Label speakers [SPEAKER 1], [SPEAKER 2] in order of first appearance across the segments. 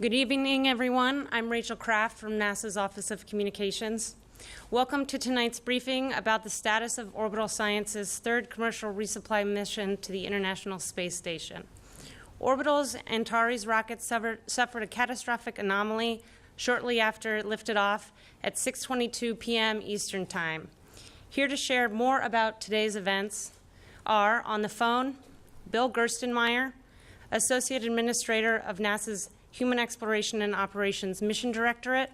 [SPEAKER 1] Good evening, everyone. I'm Rachel Kraft from NASA's Office of Communications. Welcome to tonight's briefing about the status of Orbital Sciences' third commercial resupply mission to the International Space Station. Orbital's Antares rocket suffered a catastrophic anomaly shortly after it lifted off at 6:22 p.m. Eastern Time. Here to share more about today's events are, on the phone, Bill Gerstenmaier, Associate Administrator of NASA's Human Exploration and Operations Mission Directorate.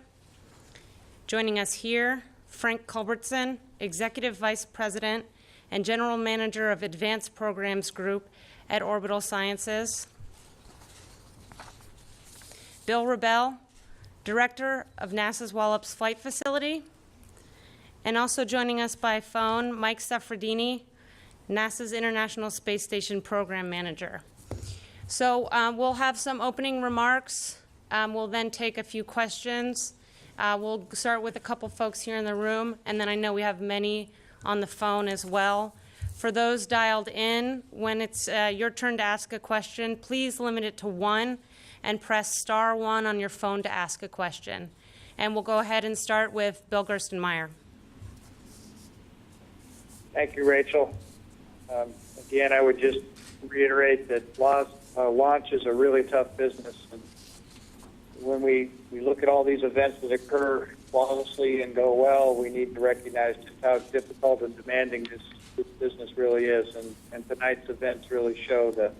[SPEAKER 1] Joining us here, Frank Culbertson, Executive Vice President and General Manager of Advanced Programs Group at Orbital Sciences. Bill Wrobel, Director of NASA's Wallops Flight Facility. And also joining us by phone, Mike Suffredini, NASA's International Space Station Program Manager. So we'll have some opening remarks. We'll then take a few questions. We'll start with a couple folks here in the room, and then I know we have many on the phone as well. For those dialed in, when it's your turn to ask a question, please limit it to one and press *1 on your phone to ask a question. And we'll go ahead and start with Bill Gerstenmaier.
[SPEAKER 2] Thank you, Rachel. Again, I would just reiterate that launch is a really tough business. And when we look at all these events that occur flawlessly and go well, we need to recognize just how difficult and demanding this business really is. And tonight's events really show the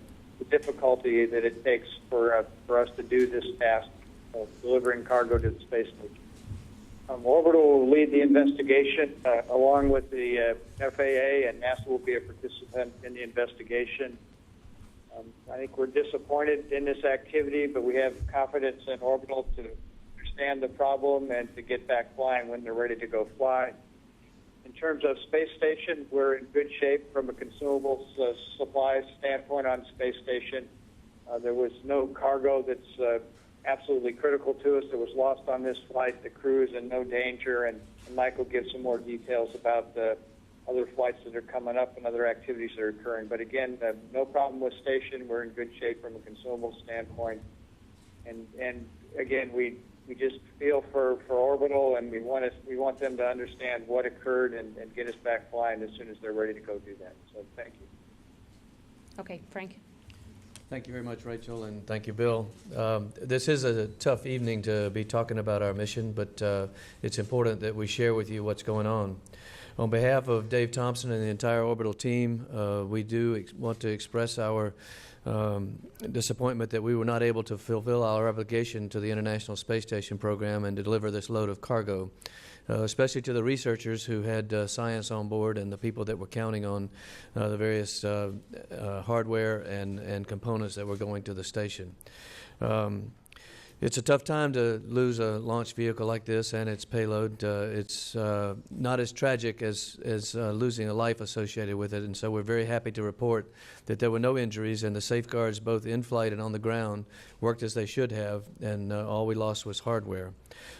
[SPEAKER 2] difficulty that it takes for us to do this task of delivering cargo to the space station. Orbital will lead the investigation along with the FAA, and NASA will be a participant in the investigation. I think we're disappointed in this activity, but we have confidence in Orbital to understand the problem and to get back flying when they're ready to go fly. In terms of space station, we're in good shape from a consumables supply standpoint on space station. There was no cargo that's absolutely critical to us that was lost on this flight. The crew is in no danger, and Mike will give some more details about the other flights that are coming up and other activities that are occurring. But again, no problem with station. We're in good shape from a consumable standpoint. And again, we just feel for Orbital, and we want them to understand what occurred and get us back flying as soon as they're ready to go do that. So thank you.
[SPEAKER 1] Okay, Frank.
[SPEAKER 3] Thank you very much, Rachel, and thank you, Bill. This is a tough evening to be talking about our mission, but it's important that we share with you what's going on. On behalf of Dave Thompson and the entire Orbital team, we do want to express our disappointment that we were not able to fulfill our obligation to the International Space Station program and to deliver this load of cargo, especially to the researchers who had science on board and the people that were counting on the various hardware and components that were going to the station. It's a tough time to lose a launch vehicle like this and its payload. It's not as tragic as losing a life associated with it, and so we're very happy to report that there were no injuries, and the safeguards both in flight and on the ground worked as they should have, and all we lost was hardware.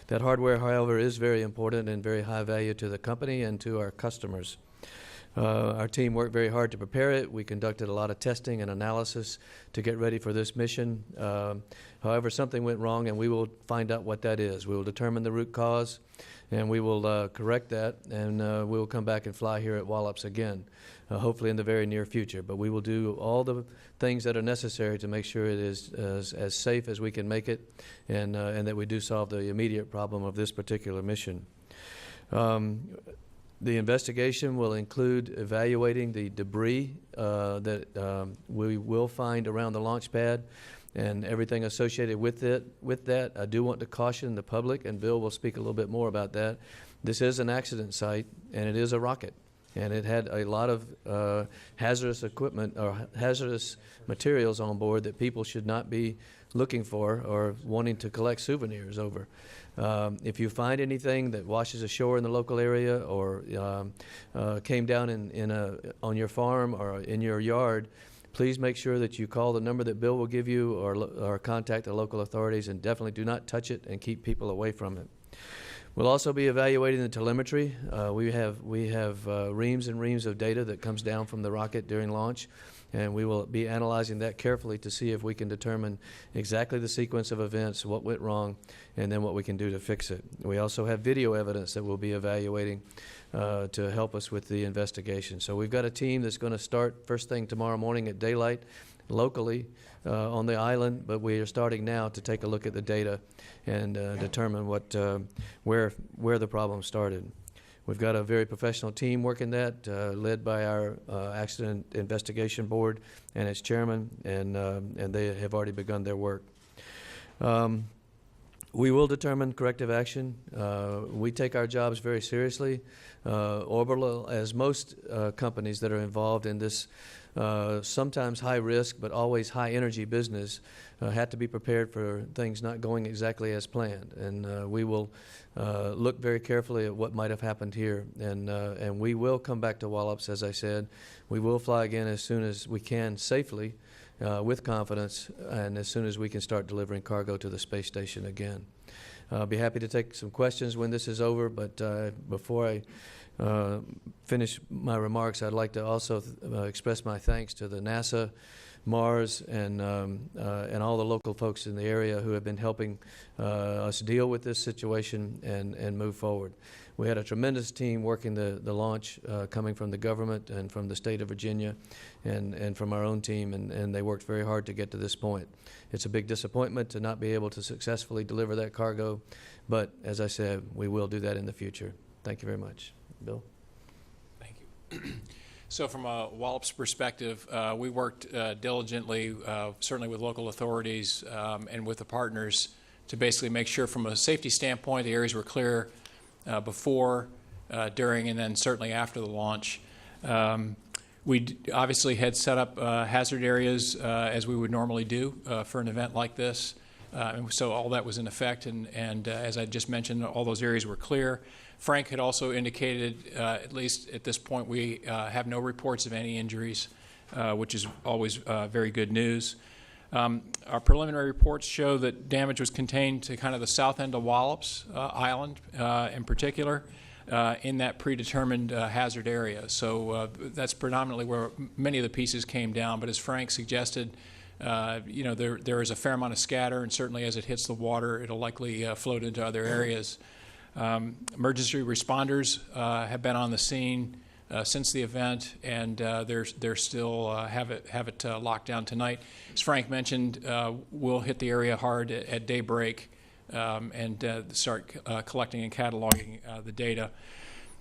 [SPEAKER 3] That hardware, however, is very important and very high value to the company and to our customers. Our team worked very hard to prepare it. We conducted a lot of testing and analysis to get ready for this mission. However, something went wrong, and we will find out what that is. We will determine the root cause, and we will correct that, and we will come back and fly here at Wallops again, hopefully in the very near future. But we will do all the things that are necessary to make sure it is as safe as we can make it, and that we do solve the immediate problem of this particular mission. The investigation will include evaluating the debris that we will find around the launch pad and everything associated with it. With that, I do want to caution the public, and Bill will speak a little bit more about that. This is an accident site, and it is a rocket, and it had a lot of hazardous equipment or hazardous materials on board that people should not be looking for or wanting to collect souvenirs over. If you find anything that washes ashore in the local area or came down on your farm or in your yard, please make sure that you call the number that Bill will give you or contact the local authorities, and definitely do not touch it and keep people away from it. We'll also be evaluating the telemetry. We have reams and reams of data that comes down from the rocket during launch, and we will be analyzing that carefully to see if we can determine exactly the sequence of events, what went wrong, and then what we can do to fix it. We also have video evidence that we'll be evaluating to help us with the investigation. So we've got a team that's going to start first thing tomorrow morning at daylight locally on the island, but we are starting now to take a look at the data and determine where the problem started. We've got a very professional team working that, led by our Accident Investigation Board and its chairman, and they have already begun their work. We will determine corrective action. We take our jobs very seriously. Orbital, as most companies that are involved in this sometimes high risk but always high energy business, had to be prepared for things not going exactly as planned. And we will look very carefully at what might have happened here. And we will come back to Wallops, as I said. We will fly again as soon as we can safely, with confidence, and as soon as we can start delivering cargo to the space station again. I'll be happy to take some questions when this is over, but before I finish my remarks, I'd like to also express my thanks to the NASA, Mars, and all the local folks in the area who have been helping us deal with this situation and move forward. We had a tremendous team working the launch, coming from the government and from the state of Virginia and from our own team, and they worked very hard to get to this point. It's a big disappointment to not be able to successfully deliver that cargo, but as I said, we will do that in the future. Thank you very much. Bill?
[SPEAKER 4] Thank you. So from a Wallops perspective, we worked diligently, certainly with local authorities and with the partners, to basically make sure from a safety standpoint the areas were clear before, during, and then certainly after the launch. We obviously had set up hazard areas as we would normally do for an event like this. And so all that was in effect, and as I just mentioned, all those areas were clear. Frank had also indicated, at least at this point, we have no reports of any injuries, which is always very good news. Our preliminary reports show that damage was contained to kind of the south end of Wallops Island in particular, in that predetermined hazard area. So that's predominantly where many of the pieces came down, but as Frank suggested, you know, there is a fair amount of scatter, and certainly as it hits the water, it'll likely float into other areas. Emergency responders have been on the scene since the event, and they're still have it locked down tonight. As Frank mentioned, we'll hit the area hard at daybreak and start collecting and cataloging the data.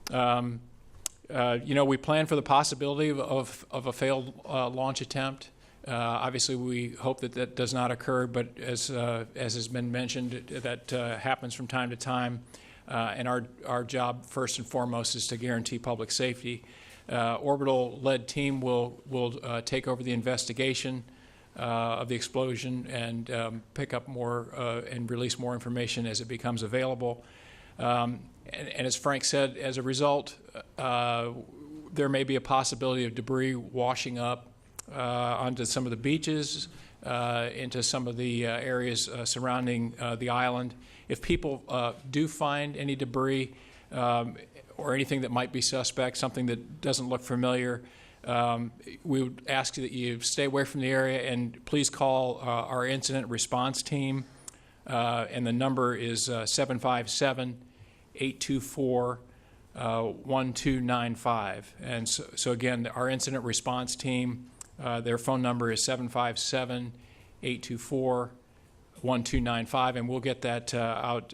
[SPEAKER 4] You know, we plan for the possibility of a failed launch attempt. Obviously, we hope that that does not occur, but as has been mentioned, that happens from time to time. And our job, first and foremost, is to guarantee public safety. Orbital-led team will take over the investigation of the explosion and pick up more and release more information as it becomes available. And as Frank said, as a result, there may be a possibility of debris washing up onto some of the beaches, into some of the areas surrounding the island. If people do find any debris or anything that might be suspect, something that doesn't look familiar, we would ask that you stay away from the area and please call our incident response team. And the number is 757-824-1295. And so again, our incident response team, their phone number is 757-824-1295, and we'll get that out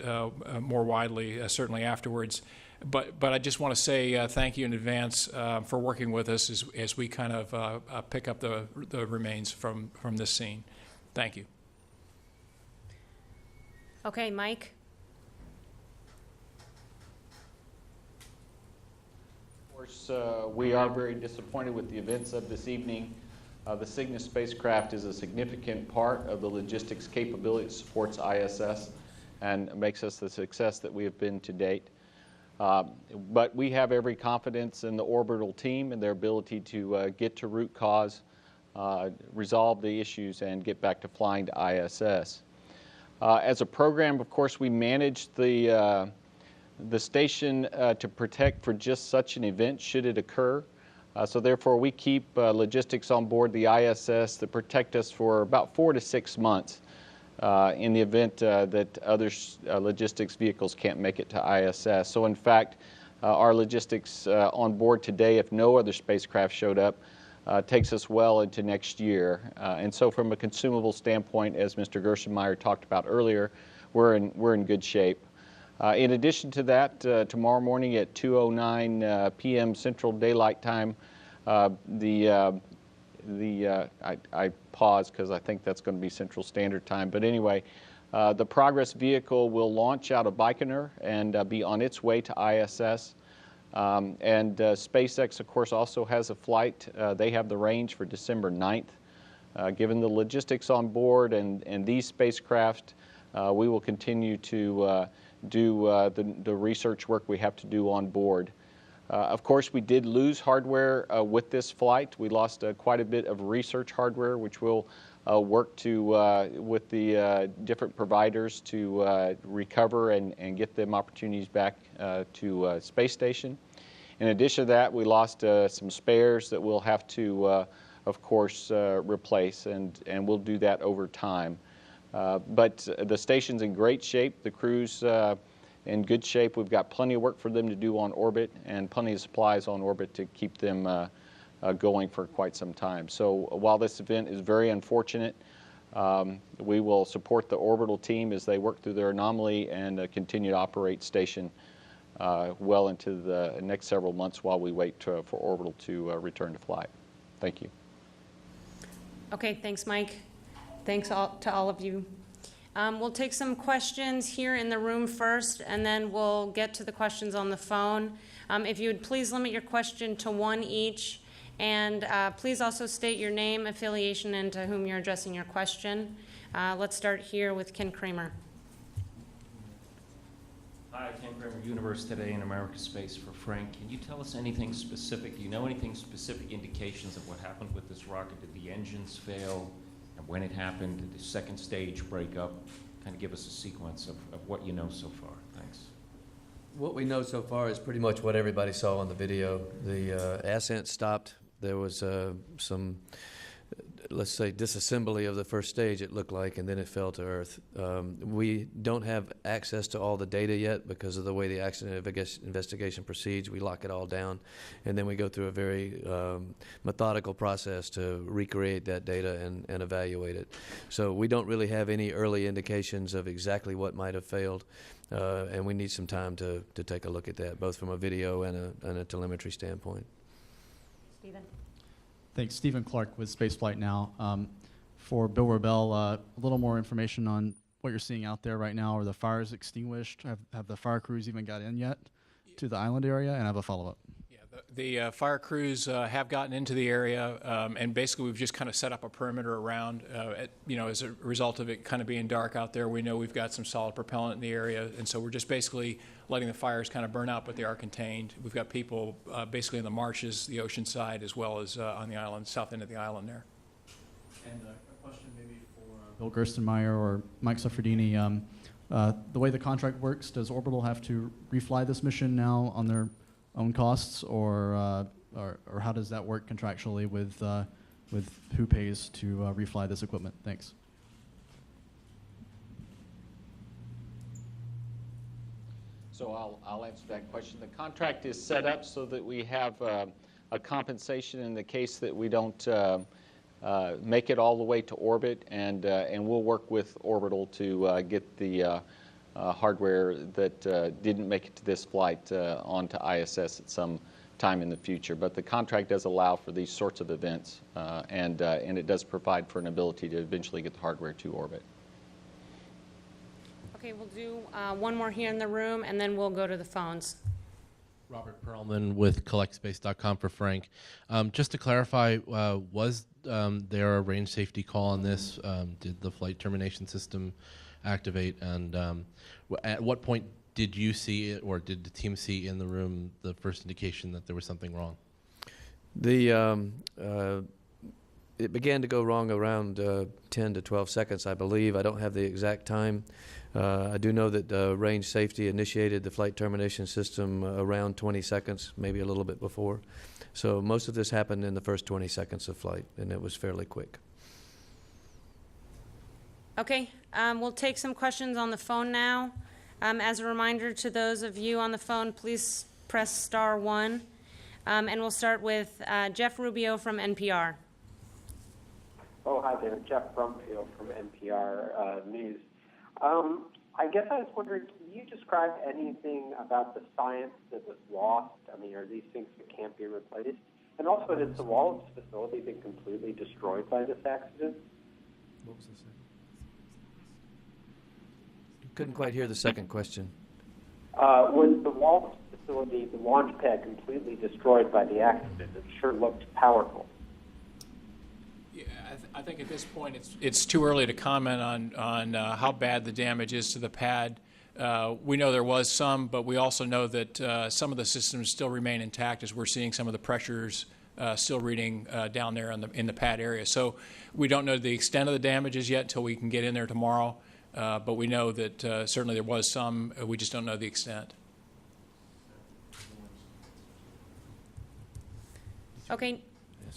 [SPEAKER 4] more widely, certainly afterwards. But I just want to say thank you in advance for working with us as we kind of pick up the remains from this scene. Thank you.
[SPEAKER 1] Okay, Mike.
[SPEAKER 5] Of course, we are very disappointed with the events of this evening. The Cygnus spacecraft is a significant part of the logistics capability that supports ISS and makes us the success that we have been to date. But we have every confidence in the Orbital team and their ability to get to root cause, resolve the issues, and get back to flying to ISS. As a program, of course, we manage the station to protect for just such an event should it occur. So therefore, we keep logistics on board the ISS that protect us for about 4 to 6 months in the event that other logistics vehicles can't make it to ISS. So in fact, our logistics on board today, if no other spacecraft showed up, takes us well into next year. And so from a consumable standpoint, as Mr. Gerstenmaier talked about earlier, we're in good shape. In addition to that, tomorrow morning at 2:09 p.m. Central Daylight Time, I pause because I think that's going to be Central Standard Time. But anyway, the Progress vehicle will launch out of Baikonur and be on its way to ISS. And SpaceX, of course, also has a flight. They have the range for December 9th. Given the logistics on board and these spacecraft, we will continue to do the research work we have to do on board. Of course, we did lose hardware with this flight. We lost quite a bit of research hardware, which we'll work to with the different providers to recover and get them opportunities back to space station. In addition to that, we lost some spares that we'll have to, of course, replace, and we'll do that over time. But the station's in great shape. The crew's in good shape. We've got plenty of work for them to do on orbit and plenty of supplies on orbit to keep them going for quite some time. So while this event is very unfortunate, we will support the orbital team as they work through their anomaly and continue to operate station well into the next several months while we wait for orbital to return to flight. Thank you.
[SPEAKER 1] Okay, thanks, Mike. Thanks to all of you. We'll take some questions here in the room first, and then we'll get to the questions on the phone. If you would please limit your question to one each, and please also state your name, affiliation, and to whom you're addressing your question. Let's start here with Ken Kramer.
[SPEAKER 6] Hi, Ken Kramer, Universe Today and America Space for Frank. Can you tell us anything specific? Do you know anything specific indications of what happened with this rocket? Did the engines fail? And when it happened, did the second stage break up? Kind of give us a sequence of what you know so far. Thanks.
[SPEAKER 3] What we know so far is pretty much what everybody saw on the video. The ascent stopped. There was some, let's say, disassembly of the first stage, it looked like, and then it fell to Earth. We don't have access to all the data yet because of the way the accident investigation proceeds. We lock it all down, and then we go through a very methodical process to recreate that data and evaluate it. So we don't really have any early indications of exactly what might have failed, and we need some time to take a look at that, both from a video and a telemetry standpoint.
[SPEAKER 1] Stephen.
[SPEAKER 7] Thanks. Stephen Clark with Spaceflight Now. For Bill Wrobel, a little more information on what you're seeing out there right now. Are the fires extinguished? Have the fire crews even got in yet to the island area? And I have a follow-up.
[SPEAKER 4] Yeah, the fire crews have gotten into the area, and basically we've just kind of set up a perimeter around. As a result of it kind of being dark out there, we know we've got some solid propellant in the area, and so we're just basically letting the fires kind of burn out, but they are contained. We've got people basically in the marshes, the ocean side, as well as on the island, south end of the island there.
[SPEAKER 7] And a question maybe for Bill Gerstenmaier or Mike Suffredini. The way the contract works, does Orbital have to refly this mission now on their own costs, or how does that work contractually with who pays to refly this equipment? Thanks.
[SPEAKER 5] So I'll answer that question. The contract is set up so that we have a compensation in the case that we don't make it all the way to orbit, and we'll work with Orbital to get the hardware that didn't make it to this flight onto ISS at some time in the future. But the contract does allow for these sorts of events, and it does provide for an ability to eventually get the hardware to orbit.
[SPEAKER 1] Okay, we'll do one more here in the room, and then we'll go to the phones.
[SPEAKER 8] Robert Perlman with CollectSpace.com for Frank. Just to clarify, was there a range safety call on this? Did the flight termination system activate? And at what point did you see it, or did the team see in the room the first indication that there was something wrong?
[SPEAKER 3] It began to go wrong around 10 to 12 seconds, I believe. I don't have the exact time. I do know that range safety initiated the flight termination system around 20 seconds, maybe a little bit before. So most of this happened in the first 20 seconds of flight, and it was fairly quick.
[SPEAKER 1] Okay, we'll take some questions on the phone now. As a reminder to those of you on the phone, please press star 1. And we'll start with Jeff Rubio from NPR.
[SPEAKER 9] Oh, hi there. Jeff Brumfield from NPR News. I guess I was wondering, can you describe anything about the science that was lost? I mean, are these things that can't be replaced? And also, has the Wallops facility been completely destroyed by this accident?
[SPEAKER 3] What was the second? Couldn't quite hear the second question.
[SPEAKER 9] Was the Wallops facility, the launch pad, completely destroyed by the accident? It sure looked powerful.
[SPEAKER 4] Yeah, I think at this point it's too early to comment on how bad the damage is to the pad. We know there was some, but we also know that some of the systems still remain intact as we're seeing some of the pressures still reading down there in the pad area. So we don't know the extent of the damages yet until we can get in there tomorrow. But we know that certainly there was some. We just don't know the extent.
[SPEAKER 1] Okay.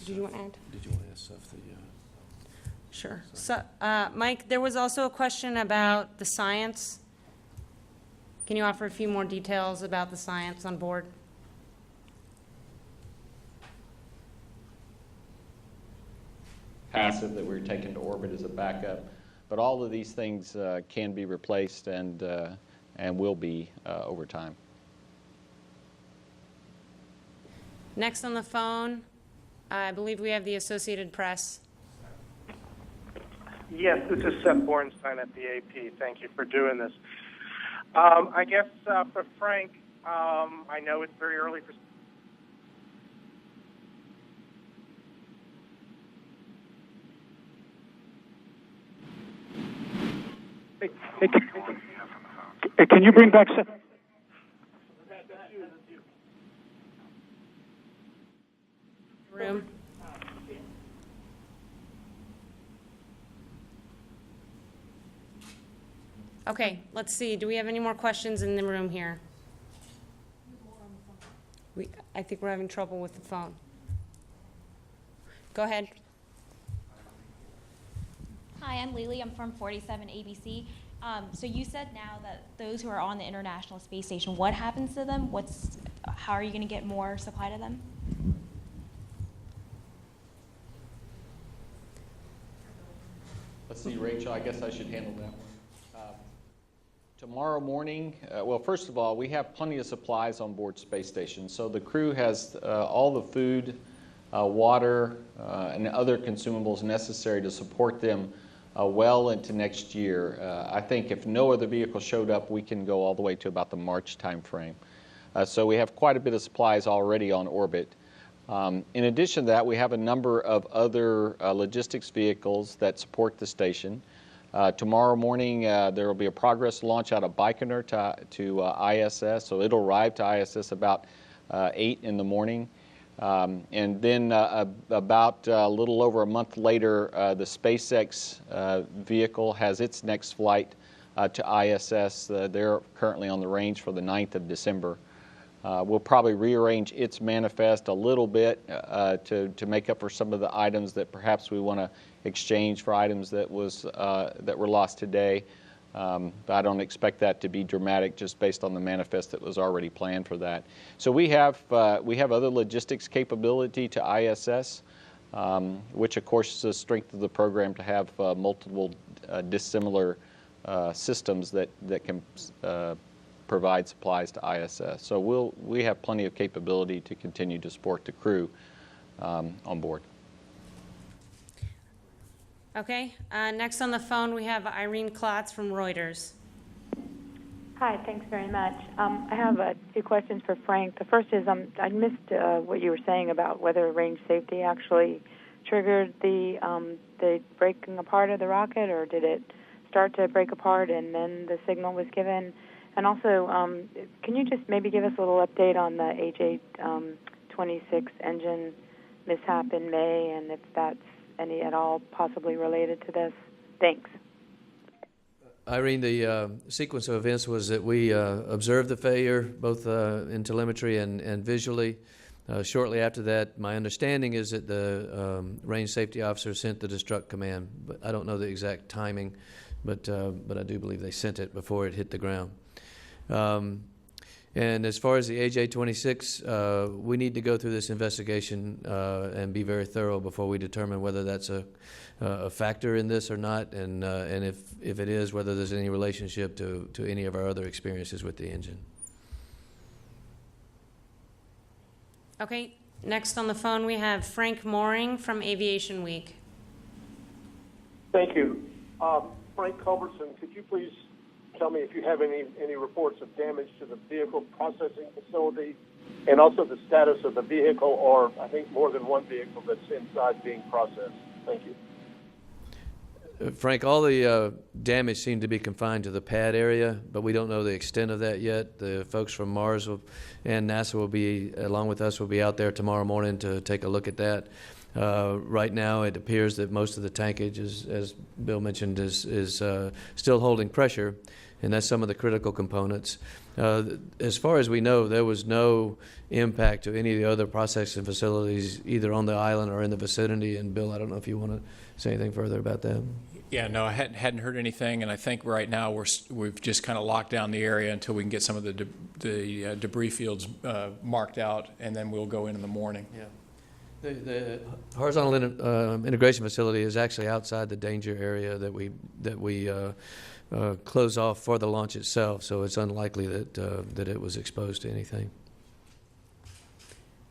[SPEAKER 1] Did you want to add?
[SPEAKER 3] Did you want to ask Seth the...
[SPEAKER 1] Sure. So, Mike, there was also a question about the science. Can you offer a few more details about the science on board?
[SPEAKER 5] Passive that we're taking to orbit as a backup. But all of these things can be replaced and will be over time.
[SPEAKER 1] Next on the phone, I believe we have the Associated Press.
[SPEAKER 10] Yes, this is Seth Bornstein at the AP. Thank you for doing this. I guess for Frank, I know it's very early for... Hey, can you bring back...
[SPEAKER 1] Room. Okay, let's see. Do we have any more questions in the room here? I think we're having trouble with the phone. Go ahead.
[SPEAKER 11] Hi, I'm Lily. I'm from 47 ABC. So you said now that those who are on the International Space Station, what happens to them? How are you going to get more supply to them?
[SPEAKER 5] Let's see, Rachel, I guess I should handle that one. Tomorrow morning, well, first of all, we have plenty of supplies on board Space Station. So the crew has all the food, water, and other consumables necessary to support them well into next year. I think if no other vehicle showed up, we can go all the way to about the March timeframe. So we have quite a bit of supplies already on orbit. In addition to that, we have a number of other logistics vehicles that support the station. Tomorrow morning, there will be a progress launch out of Baikonur to ISS, so it'll arrive to ISS about 8 in the morning. And then about a little over a month later, the SpaceX vehicle has its next flight to ISS. They're currently on the range for the 9th of December. We'll probably rearrange its manifest a little bit to make up for some of the items that perhaps we want to exchange for items that were lost today. But I don't expect that to be dramatic just based on the manifest that was already planned for that. So we have other logistics capability to ISS, which of course is the strength of the program to have multiple dissimilar systems that can provide supplies to ISS. So we have plenty of capability to continue to support the crew on board.
[SPEAKER 1] Okay, next on the phone we have Irene Klotz from Reuters.
[SPEAKER 12] Hi, thanks very much. I have two questions for Frank. The first is I missed what you were saying about whether range safety actually triggered the breaking apart of the rocket, or did it start to break apart and then the signal was given? And also, can you just maybe give us a little update on the H826 engine mishap in May, and if that's any at all possibly related to this? Thanks.
[SPEAKER 3] Irene, the sequence of events was that we observed the failure both in telemetry and visually. Shortly after that, my understanding is that the range safety officer sent the destruct command, but I don't know the exact timing, but I do believe they sent it before it hit the ground. And as far as the AJ-26, we need to go through this investigation and be very thorough before we determine whether that's a factor in this or not, and if it is, whether there's any relationship to any of our other experiences with the engine.
[SPEAKER 1] Okay, next on the phone we have Frank Mooring from Aviation Week.
[SPEAKER 13] Thank you. Frank Culbertson, could you please tell me if you have any reports of damage to the vehicle processing facility and also the status of the vehicle, or I think more than one vehicle that's inside being processed? Thank you.
[SPEAKER 3] Frank, all the damage seemed to be confined to the pad area, but we don't know the extent of that yet. The folks from Mars and NASA will be, along with us, will be out there tomorrow morning to take a look at that. Right now, it appears that most of the tankage, as Bill mentioned, is still holding pressure, and that's some of the critical components. As far as we know, there was no impact to any of the other processing facilities, either on the island or in the vicinity. And Bill, I don't know if you want to say anything further about that.
[SPEAKER 4] Yeah, no, I hadn't heard anything, and I think right now we've just kind of locked down the area until we can get some of the debris fields marked out, and then we'll go in the morning.
[SPEAKER 3] Yeah. The horizontal integration facility is actually outside the danger area that we close off for the launch itself, so it's unlikely that it was exposed to anything.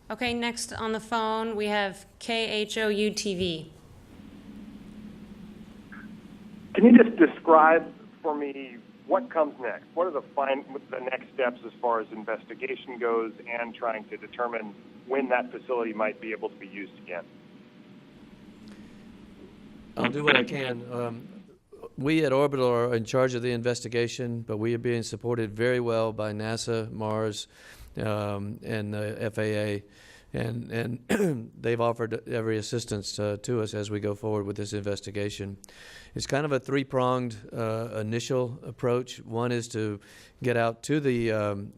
[SPEAKER 1] Okay, next on the phone we have KHOU-TV.
[SPEAKER 10] Can you just describe for me what comes next? What are the next steps as far as investigation goes and trying to determine when that facility might be able to be used again?
[SPEAKER 3] I'll do what I can. We at Orbital are in charge of the investigation, but we are being supported very well by NASA, Mars, and the FAA. And they've offered every assistance to us as we go forward with this investigation. It's kind of a three-pronged initial approach. One is to get out to the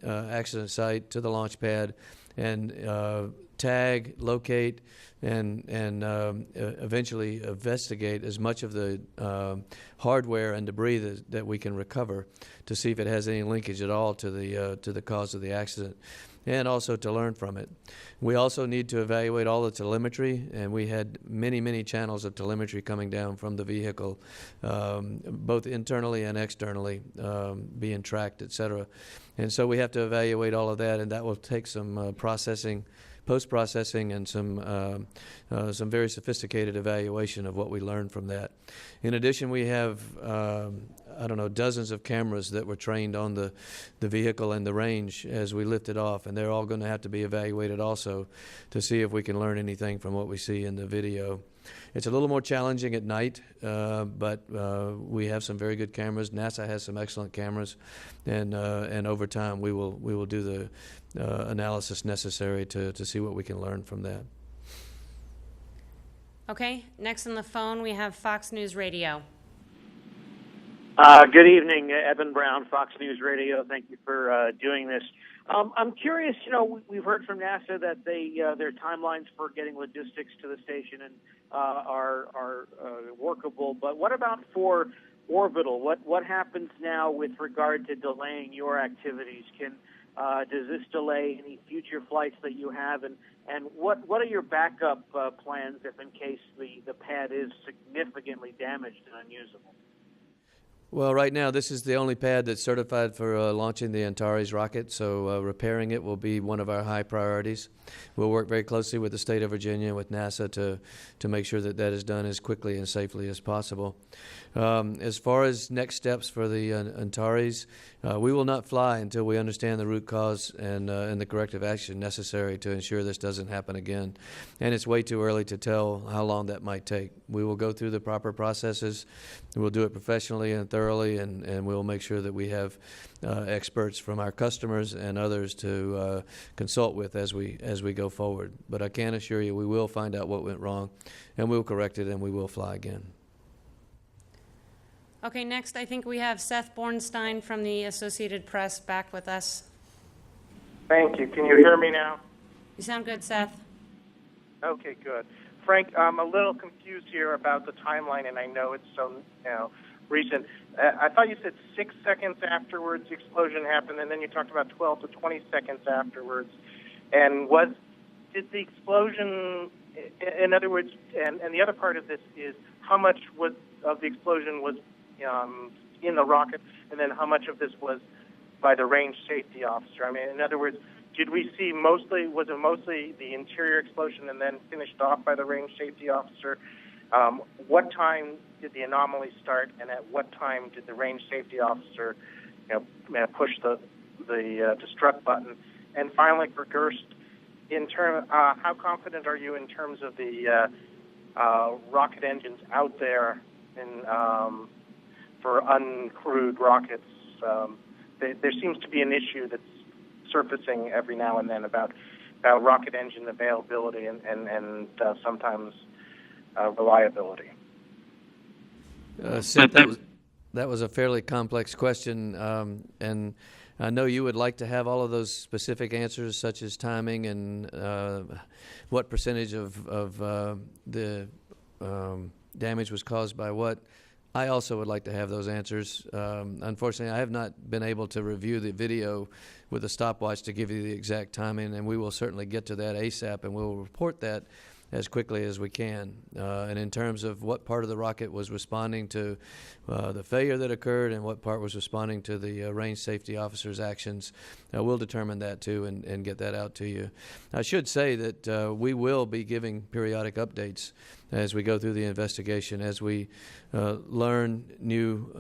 [SPEAKER 3] accident site, to the launch pad, and tag, locate, and eventually investigate as much of the hardware and debris that we can recover to see if it has any linkage at all to the cause of the accident, and also to learn from it. We also need to evaluate all the telemetry, and we had many channels of telemetry coming down from the vehicle, both internally and externally, being tracked, et cetera. And so we have to evaluate all of that, and that will take some post-processing, and some very sophisticated evaluation of what we learned from that. In addition, we have dozens of cameras that were trained on the vehicle and the range as we lift it off, and they're all going to have to be evaluated also to see if we can learn anything from what we see in the video. It's a little more challenging at night, but we have some very good cameras. NASA has some excellent cameras, and over time we will do the analysis necessary to see what we can learn from that.
[SPEAKER 1] Okay, next on the phone we have Fox News Radio.
[SPEAKER 14] Good evening, Evan Brown, Fox News Radio. Thank you for doing this. I'm curious, we've heard from NASA that their timelines for getting logistics to the station are workable, but what about for Orbital? What happens now with regard to delaying your activities? Does this delay any future flights that you have, and what are your backup plans if in case the pad is significantly damaged and unusable?
[SPEAKER 3] Well, right now, this is the only pad that's certified for launching the Antares rocket, so repairing it will be one of our high priorities. We'll work very closely with the state of Virginia and with NASA to make sure that is done as quickly and safely as possible. As far as next steps for the Antares, we will not fly until we understand the root cause and the corrective action necessary to ensure this doesn't happen again. And it's way too early to tell how long that might take. We will go through the proper processes. We'll do it professionally and thoroughly, and we'll make sure that we have experts from our customers and others to consult with as we go forward. But I can assure you we will find out what went wrong, and we'll correct it, and we will fly again.
[SPEAKER 1] Okay, next I think we have Seth Bornstein from the Associated Press back with us.
[SPEAKER 10] Thank you. Can you hear me now?
[SPEAKER 1] You sound good, Seth.
[SPEAKER 10] Okay, good. Frank, I'm a little confused here about the timeline, and I know it's so recent. I thought you said 6 seconds afterwards the explosion happened, and then you talked about 12 to 20 seconds afterwards. And did the explosion, in other words, and the other part of this is how much of the explosion was in the rocket, and then how much of this was by the range safety officer? I mean, in other words, did we see was it mostly the interior explosion and then finished off by the range safety officer? What time did the anomaly start, and at what time did the range safety officer push the destruct button? And finally, for Gerst, how confident are you in terms of the rocket engines out there for uncrewed rockets? There seems to be an issue that's surfacing every now and then about rocket engine availability and sometimes reliability.
[SPEAKER 3] Sid, that was a fairly complex question, and I know you would like to have all of those specific answers, such as timing and what percentage of the damage was caused by what. I also would like to have those answers. Unfortunately, I have not been able to review the video with a stopwatch to give you the exact timing, and we will certainly get to that ASAP, and we'll report that as quickly as we can. And in terms of what part of the rocket was responding to the failure that occurred and what part was responding to the range safety officer's actions, we'll determine that too and get that out to you. I should say that we will be giving periodic updates as we go through the investigation, as we learn new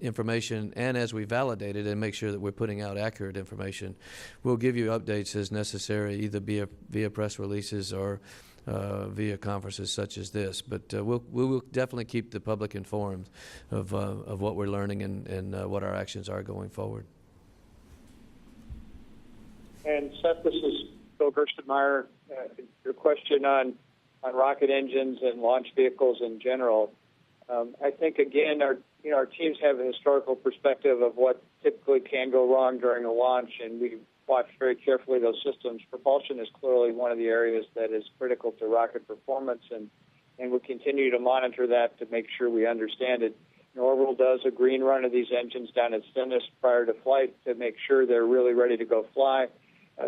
[SPEAKER 3] information, and as we validate it and make sure that we're putting out accurate information. We'll give you updates as necessary, either via press releases or via conferences such as this. But we will definitely keep the public informed of what we're learning and what our actions are going forward.
[SPEAKER 2] And Seth, this is Bill Gerstenmaier. Your question on rocket engines and launch vehicles in general. I think, again, our teams have a historical perspective of what typically can go wrong during a launch, and we watch very carefully those systems. Propulsion is clearly one of the areas that is critical to rocket performance, and we'll continue to monitor that to make sure we understand it. Orbital does a green run of these engines down at Cygnus prior to flight to make sure they're really ready to go fly.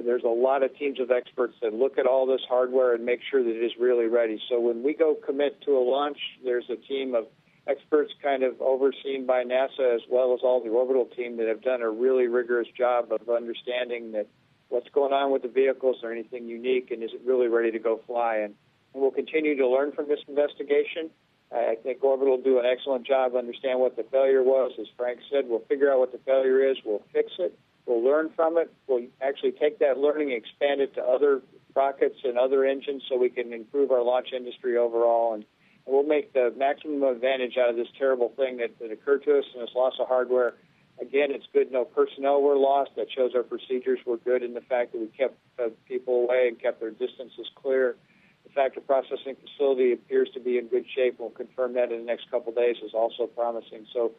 [SPEAKER 2] There's a lot of teams of experts that look at all this hardware and make sure that it is really ready. So when we go commit to a launch, there's a team of experts kind of overseen by NASA as well as all the Orbital team that have done a really rigorous job of understanding that what's going on with the vehicles, or anything unique, and is it really ready to go fly. And we'll continue to learn from this investigation. I think Orbital will do an excellent job understand what the failure was. As Frank said, we'll figure out what the failure is, we'll fix it. We'll learn from it. We'll actually take that learning and expand it to other rockets and other engines so we can improve our launch industry overall. And we'll make the maximum advantage out of this terrible thing that occurred to us and this loss of hardware. Again, it's good no personnel were lost. That shows our procedures were good in the fact that we kept people away and kept their distances clear. The factor processing facility appears to be in good shape. We'll confirm that in the next couple of days is also promising. So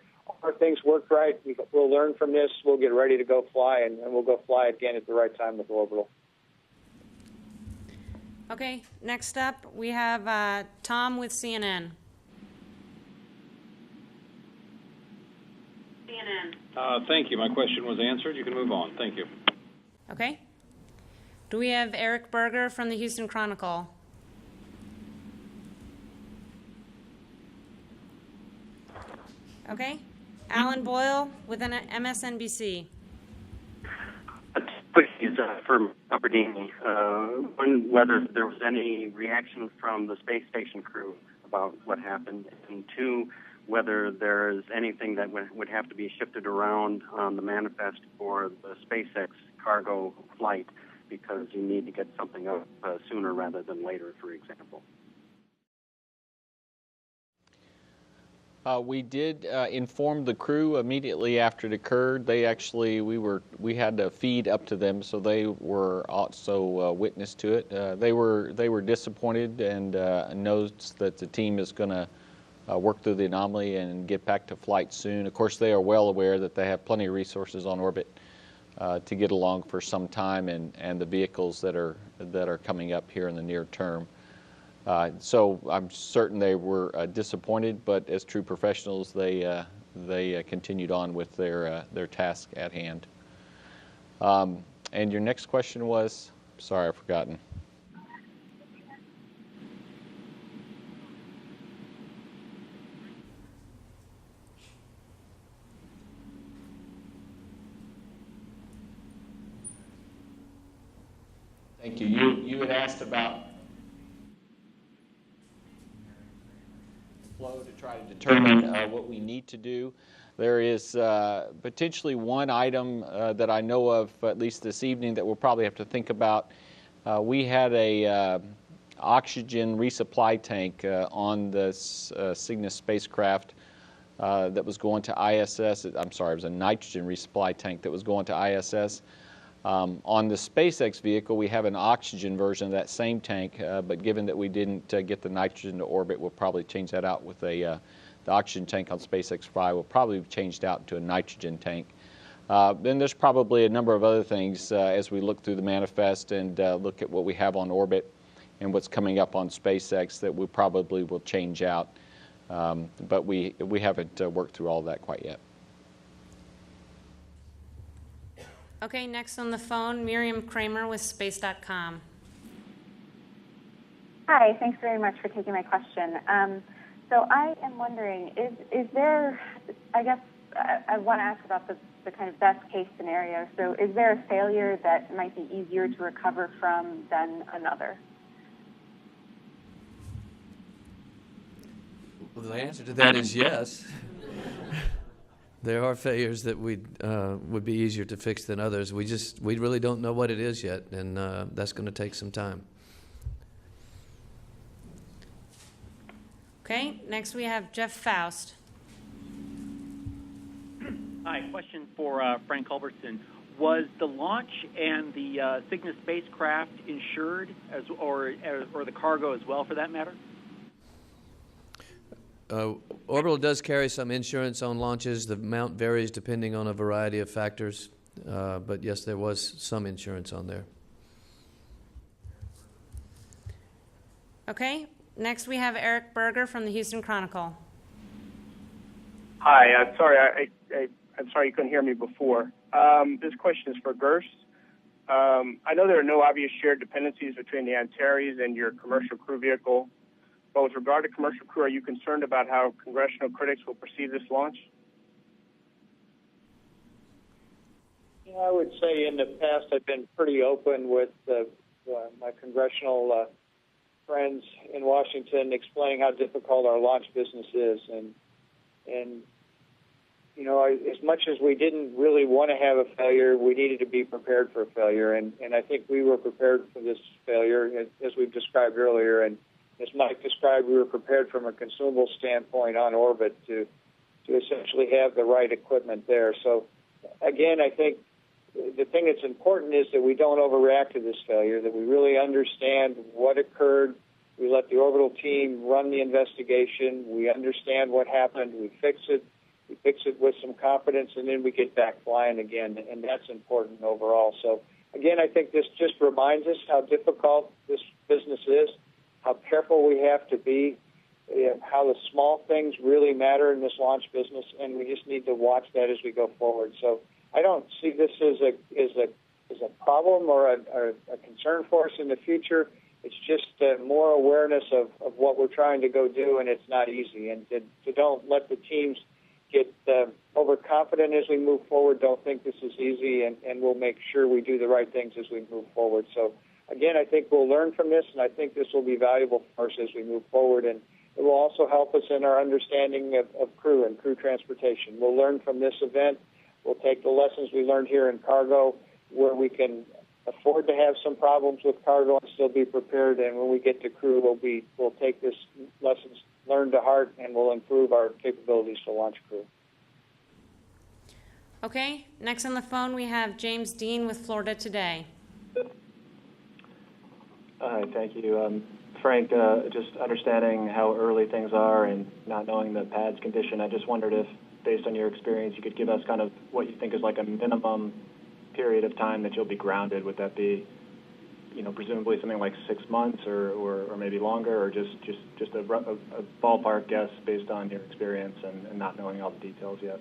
[SPEAKER 2] our things worked right. We'll learn from this. We'll get ready to go fly, and we'll go fly again at the right time with Orbital.
[SPEAKER 1] Okay, next up we have Tom with CNN.
[SPEAKER 15] Thank you. My question was answered. You can move on. Thank you.
[SPEAKER 1] Okay. Do we have Eric Berger from the Houston Chronicle? Okay. Alan Boyle with an MSNBC.
[SPEAKER 16] Please, for Suffredini, one, whether there was any reaction from the space station crew about what happened, and two, whether there is anything that would have to be shifted around on the manifest for the SpaceX cargo flight, because you need to get something up sooner rather than later, for example.
[SPEAKER 5] We did inform the crew immediately after it occurred. They actually, we had to feed up to them, so they were also witness to it. They were disappointed and knows that the team is going to work through the anomaly and get back to flight soon. Of course, they are well aware that they have plenty of resources on orbit to get along for some time, and the vehicles that are coming up here in the near term. So I'm certain they were disappointed, but as true professionals, they continued on with their task at hand. And your next question was? Sorry, I've forgotten. Thank you. You had asked about flow to try to determine what we need to do. There is potentially one item that I know of, at least this evening, that we'll probably have to think about. We had a oxygen resupply tank on the Cygnus spacecraft that was going to ISS. I'm sorry, it was a nitrogen resupply tank that was going to ISS. On the SpaceX vehicle, we have an oxygen version of that same tank, but given that we didn't get the nitrogen to orbit, we'll probably change that out with the oxygen tank on SpaceX 5 will probably be changed out to a nitrogen tank. Then there's probably a number of other things as we look through the manifest and look at what we have on orbit and what's coming up on SpaceX that we probably will change out. But we haven't worked through all of that quite yet.
[SPEAKER 1] Okay, next on the phone, Miriam Kramer with Space.com.
[SPEAKER 17] Hi, thanks very much for taking my question. So I am wondering, is there, I guess I want to ask about the kind of best case scenario. So is there a failure that might be easier to recover from than another?
[SPEAKER 3] Well, the answer to that is yes. There are failures that would be easier to fix than others. We really don't know what it is yet, and that's going to take some time.
[SPEAKER 1] Okay, next we have Jeff Faust.
[SPEAKER 18] Hi, question for Frank Culbertson. Was the launch and the Cygnus spacecraft insured, or the cargo as well, for that matter?
[SPEAKER 3] Orbital does carry some insurance on launches. The amount varies depending on a variety of factors, but yes, there was some insurance on there.
[SPEAKER 1] Okay, next we have Eric Berger from the Houston Chronicle.
[SPEAKER 10] Hi, I'm sorry. I'm sorry you couldn't hear me before. This question is for Gerst. I know there are no obvious shared dependencies between the Antares and your commercial crew vehicle. But with regard to commercial crew, are you concerned about how congressional critics will perceive this launch?
[SPEAKER 2] Yeah, I would say in the past I've been pretty open with my congressional friends in Washington, explaining how difficult our launch business is, and you know, as much as we didn't really want to have a failure, we needed to be prepared for a failure, and I think we were prepared for this failure, as we've described earlier, and as Mike described, we were prepared from a consumable standpoint on orbit to essentially have the right equipment there. So, again, I think the thing that's important is that we don't overreact to this failure, that we really understand what occurred. We let the orbital team run the investigation. We understand what happened. We fix it. We fix it with some confidence, and then we get back flying again, and that's important overall. So, again, I think this just reminds us how difficult this business is, how careful we have to be, how the small things really matter in this launch business, and we just need to watch that as we go forward. So I don't see this as a problem or a concern for us in the future. It's just more awareness of what we're trying to go do, and it's not easy. And to don't let the teams get overconfident as we move forward. Don't think this is easy, and we'll make sure we do the right things as we move forward. So, again, I think we'll learn from this, and I think this will be valuable for us as we move forward. And it will also help us in our understanding of crew and crew transportation. We'll learn from this event. We'll take the lessons we learned here in cargo, where we can afford to have some problems with cargo and still be prepared. And when we get to crew, we'll take this lessons learned to heart, and we'll improve our capabilities to launch crew.
[SPEAKER 1] Okay, next on the phone we have James Dean with Florida Today.
[SPEAKER 19] Hi, thank you. Frank, just understanding how early things are and not knowing the pad's condition, I just wondered if, based on your experience, you could give us kind of what you think is like a minimum period of time that you'll be grounded? Would that be, presumably something like 6 months or maybe longer, or just a ballpark guess based on your experience and not knowing all the details yet?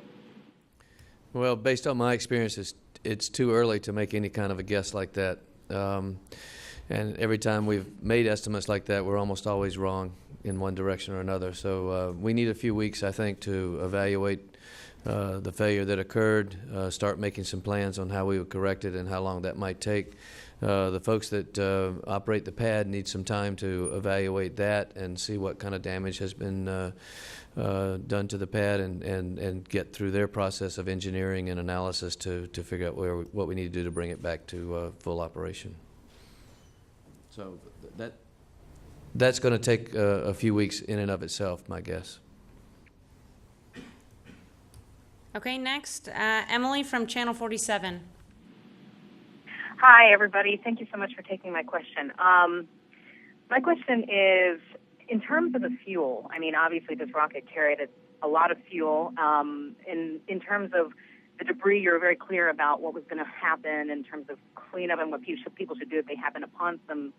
[SPEAKER 3] Well, based on my experience, it's too early to make any kind of a guess like that. And every time we've made estimates like that, we're almost always wrong in one direction or another. So we need a few weeks, I think, to evaluate the failure that occurred, start making some plans on how we would correct it and how long that might take. The folks that operate the pad need some time to evaluate that and see what kind of damage has been done to the pad and get through their process of engineering and analysis to figure out what we need to do to bring it back to full operation. So that's going to take a few weeks in and of itself, my guess.
[SPEAKER 1] Okay, next, Emily from Channel 47.
[SPEAKER 20] Hi, everybody. Thank you so much for taking my question. My question is, in terms of the fuel, I mean, obviously this rocket carried a lot of fuel. In terms of the debris, you're very clear about what was going to happen in terms of cleanup and what people should do if they happen upon some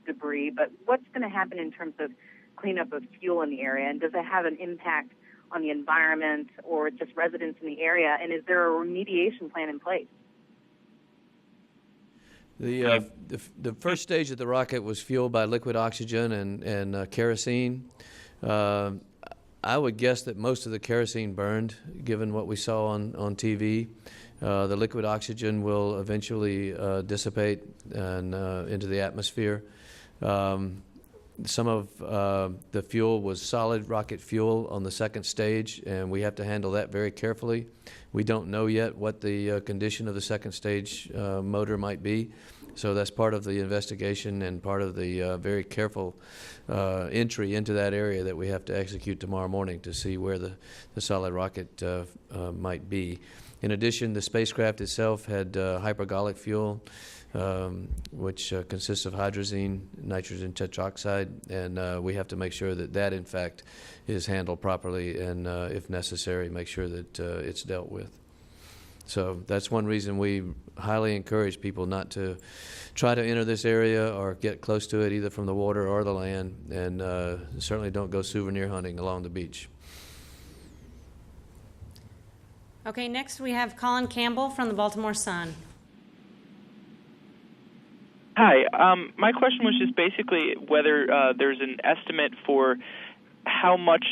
[SPEAKER 20] debris. But what's going to happen in terms of cleanup of fuel in the area? And does it have an impact on the environment or just residents in the area? And is there a remediation plan in place?
[SPEAKER 3] The first stage of the rocket was fueled by liquid oxygen and kerosene. I would guess that most of the kerosene burned, given what we saw on TV. The liquid oxygen will eventually dissipate and into the atmosphere. Some of the fuel was solid rocket fuel on the second stage, and we have to handle that very carefully. We don't know yet what the condition of the second stage motor might be, so that's part of the investigation and part of the very careful entry into that area that we have to execute tomorrow morning to see where the solid rocket might be. In addition, the spacecraft itself had hypergolic fuel, which consists of hydrazine, nitrogen tetroxide, and we have to make sure that in fact is handled properly and, if necessary, make sure that it's dealt with. So that's one reason we highly encourage people not to try to enter this area or get close to it, either from the water or the land, and certainly don't go souvenir hunting along the beach.
[SPEAKER 1] Okay, next we have Colin Campbell from the Baltimore Sun.
[SPEAKER 21] Hi. My question was just basically whether there's an estimate for how much,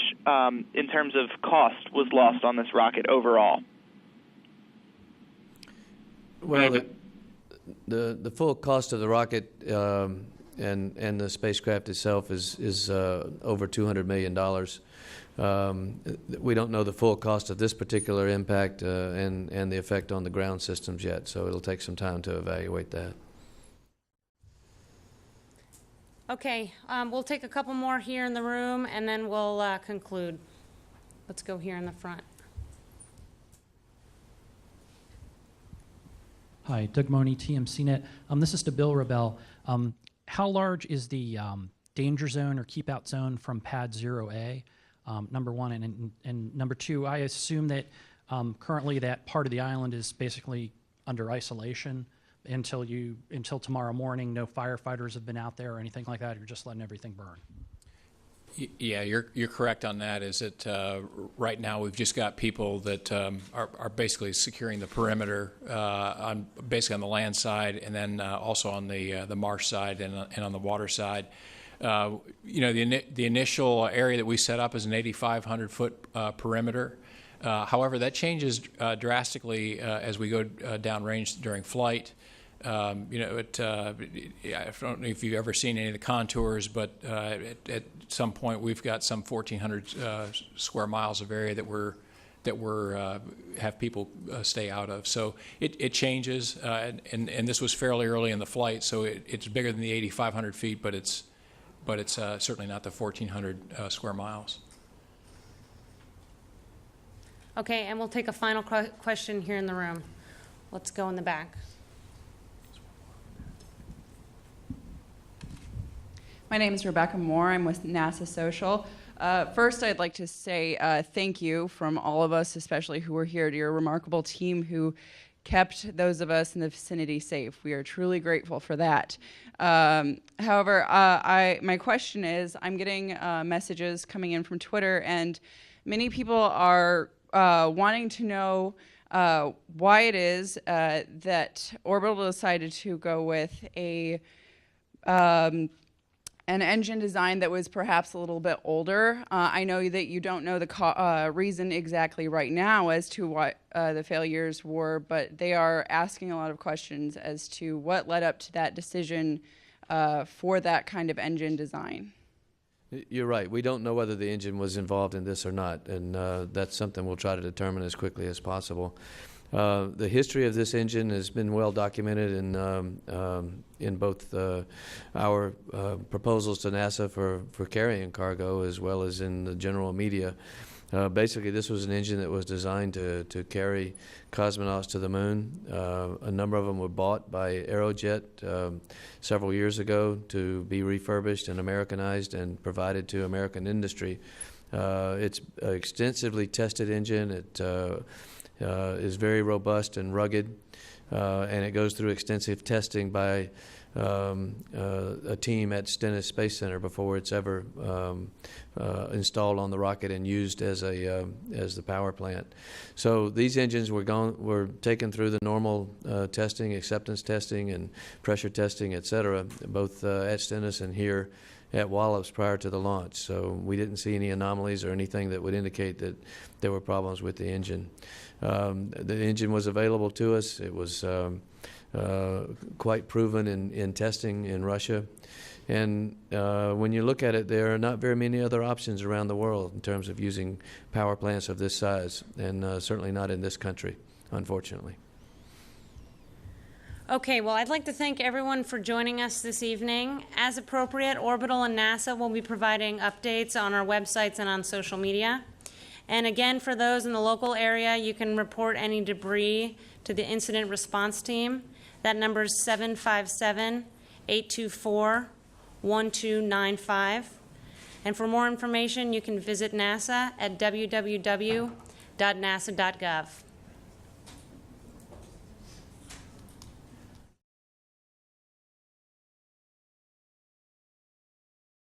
[SPEAKER 21] in terms of cost, was lost on this rocket overall.
[SPEAKER 3] Well, the full cost of the rocket and the spacecraft itself is over $200 million. We don't know the full cost of this particular impact and the effect on the ground systems yet, so it'll take some time to evaluate that.
[SPEAKER 1] Okay, we'll take a couple more here in the room, and then we'll conclude. Let's go here in the front.
[SPEAKER 22] Hi, Doug Money, TMCnet. This is to Bill Wrobel. How large is the danger zone or keep out zone from pad 0A? Number one, and number two, I assume that currently that part of the island is basically under isolation until tomorrow morning. No firefighters have been out there or anything like that. You're just letting everything burn.
[SPEAKER 4] Yeah, you're correct on that. Is that right now we've just got people that are basically securing the perimeter basically on the land side, and then also on the marsh side and on the water side. The initial area that we set up is an 8,500 foot perimeter. However, that changes drastically as we go downrange during flight. I don't know if you've ever seen any of the contours, but at some point we've got some 1,400 square miles of area that we're have people stay out of. So it changes, and this was fairly early in the flight, so it's bigger than the 8,500 feet, but it's certainly not the 1,400 square miles.
[SPEAKER 1] Okay, and we'll take a final question here in the room. Let's go in the back.
[SPEAKER 23] My name is Rebecca Moore. I'm with NASA Social. First, I'd like to say thank you from all of us, especially who are here, to your remarkable team who kept those of us in the vicinity safe. We are truly grateful for that. However, my question is, I'm getting messages coming in from Twitter, and many people are wanting to know why it is that Orbital decided to go with an engine design that was perhaps a little bit older. I know that you don't know the reason exactly right now as to what the failures were, but they are asking a lot of questions as to what led up to that decision for that kind of engine design.
[SPEAKER 3] You're right. We don't know whether the engine was involved in this or not, and that's something we'll try to determine as quickly as possible. The history of this engine has been well documented in both our proposals to NASA for carrying cargo, as well as in the general media. Basically, this was an engine that was designed to carry cosmonauts to the moon. A number of them were bought by Aerojet several years ago to be refurbished and Americanized and provided to American industry. It's an extensively tested engine. It is very robust and rugged, and it goes through extensive testing by a team at Stennis Space Center before it's ever installed on the rocket and used as the power plant. So these engines were taken through the normal testing, acceptance testing, and pressure testing, etc., both at Stennis and here at Wallops prior to the launch. So we didn't see any anomalies or anything that would indicate that there were problems with the engine. The engine was available to us. It was quite proven in testing in Russia. And when you look at it, there are not very many other options around the world in terms of using power plants of this size, and certainly not in this country, unfortunately.
[SPEAKER 1] Okay, well, I'd like to thank everyone for joining us this evening. As appropriate, Orbital and NASA will be providing updates on our websites and on social media. And again, for those in the local area, you can report any debris to the incident response team. That number is 757-824-1295. And for more information, you can visit NASA at www.nasa.gov.